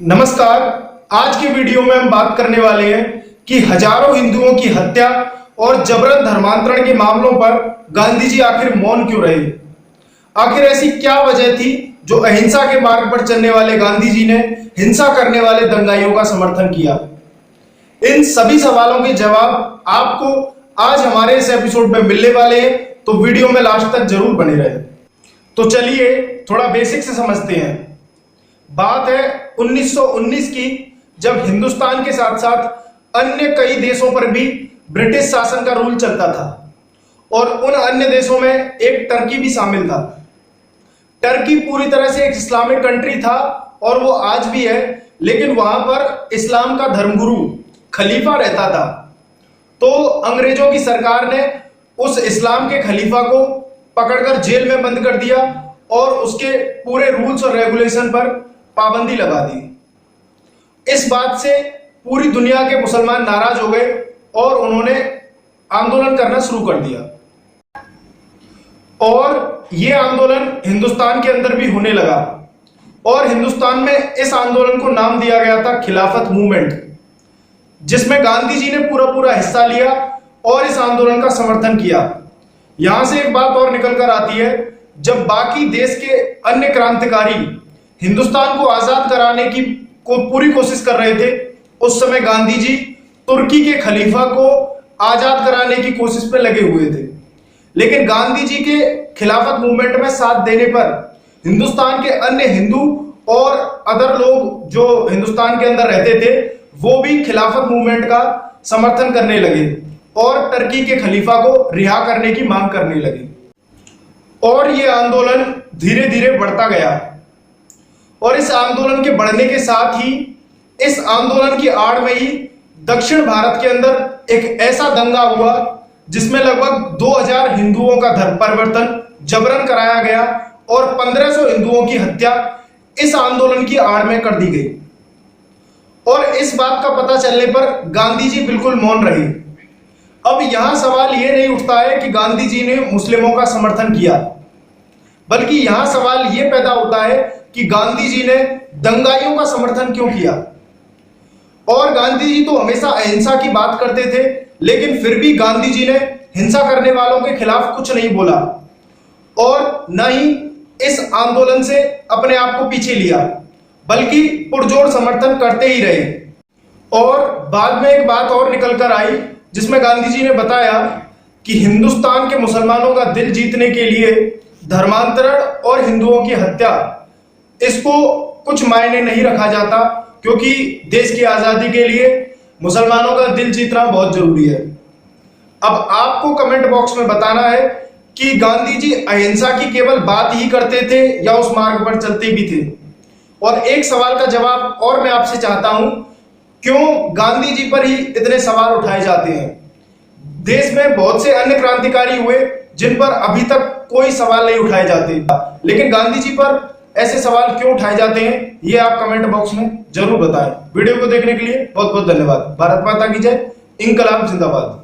नमस्कार। आज की वीडियो में हम बात करने वाले हैं कि हजारों हिंदुओं की हत्या और जबरन धर्मांतरण के मामलों पर गांधी जी आखिर मौन क्यों रहे। आखिर ऐसी क्या वजह थी जो अहिंसा के मार्ग पर चलने वाले गांधी जी ने हिंसा करने वाले दंगाइयों का समर्थन किया। इन सभी सवालों के जवाब आपको आज हमारे इस एपिसोड में मिलने वाले हैं, तो वीडियो में लास्ट तक जरूर बने रहे। तो चलिए थोड़ा बेसिक से समझते हैं। बात है 1919 की, जब हिंदुस्तान के साथ साथ अन्य कई देशों पर भी ब्रिटिश शासन का रूल चलता था और उन अन्य देशों में एक टर्की भी शामिल था। टर्की पूरी तरह से एक इस्लामिक कंट्री था और वो आज भी है, लेकिन वहां पर इस्लाम का धर्मगुरु खलीफा रहता था। तो अंग्रेजों की सरकार ने उस इस्लाम के खलीफा को पकड़कर जेल में बंद कर दिया और उसके पूरे रूल्स और रेगुलेशन पर पाबंदी लगा दी। इस बात से पूरी दुनिया के मुसलमान नाराज हो गए और उन्होंने आंदोलन करना शुरू कर दिया और यह आंदोलन हिंदुस्तान के अंदर भी होने लगा और हिंदुस्तान में इस आंदोलन को नाम दिया गया था खिलाफत मूवमेंट, जिसमें गांधी जी ने पूरा हिस्सा लिया और इस आंदोलन का समर्थन किया। यहां से एक बात और निकल कर आती है, जब बाकी देश के अन्य क्रांतिकारी हिंदुस्तान को आजाद कराने की पूरी कोशिश कर रहे थे, उस समय गांधी जी तुर्की के खलीफा को आजाद कराने की कोशिश में लगे हुए थे। लेकिन गांधी जी के खिलाफत मूवमेंट में साथ देने पर हिंदुस्तान के अन्य हिंदू और अदर लोग जो हिंदुस्तान के अंदर रहते थे, वो भी खिलाफत मूवमेंट का समर्थन करने लगे और टर्की के खलीफा को रिहा करने की मांग करने लगे। और यह आंदोलन धीरे धीरे बढ़ता गया और इस आंदोलन के बढ़ने के साथ ही इस आंदोलन की आड़ में ही दक्षिण भारत के अंदर एक ऐसा दंगा हुआ जिसमें लगभग 2000 हिंदुओं का धर्म परिवर्तन जबरन कराया गया और 1500 हिंदुओं की हत्या इस आंदोलन की आड़ में कर दी गई। और इस बात का पता चलने पर गांधी जी बिल्कुल मौन रहे। अब यहां सवाल यह नहीं उठता है कि गांधी जी ने मुस्लिमों का समर्थन किया, बल्कि यहां सवाल यह पैदा होता है कि गांधी जी ने दंगाइयों का समर्थन क्यों किया। और गांधी जी तो हमेशा अहिंसा की बात करते थे, लेकिन फिर भी गांधी जी ने हिंसा करने वालों के खिलाफ कुछ नहीं बोला और न ही इस आंदोलन से अपने आप को पीछे लिया, बल्कि पुरजोर समर्थन करते ही रहे। और बाद में एक बात और निकल कर आई, जिसमें गांधी जी ने बताया कि हिंदुस्तान के मुसलमानों का दिल जीतने के लिए धर्मांतरण और हिंदुओं की हत्या, इसको कुछ मायने नहीं रखा जाता, क्योंकि देश की आजादी के लिए मुसलमानों का दिल जीतना बहुत जरूरी है। अब आपको कमेंट बॉक्स में बताना है कि गांधी जी अहिंसा की केवल बात ही करते थे या उस मार्ग पर चलते भी थे। और एक सवाल का जवाब और मैं आपसे चाहता हूं, क्यों गांधी जी पर ही इतने सवाल उठाए जाते हैं। देश में बहुत से अन्य क्रांतिकारी हुए जिन पर अभी तक कोई सवाल नहीं उठाए जाते, लेकिन गांधी जी पर ऐसे सवाल क्यों उठाए जाते हैं, ये आप कमेंट बॉक्स में जरूर बताएं। वीडियो को देखने के लिए बहुत बहुत धन्यवाद। भारत माता की जय। इंकलाब जिंदाबाद।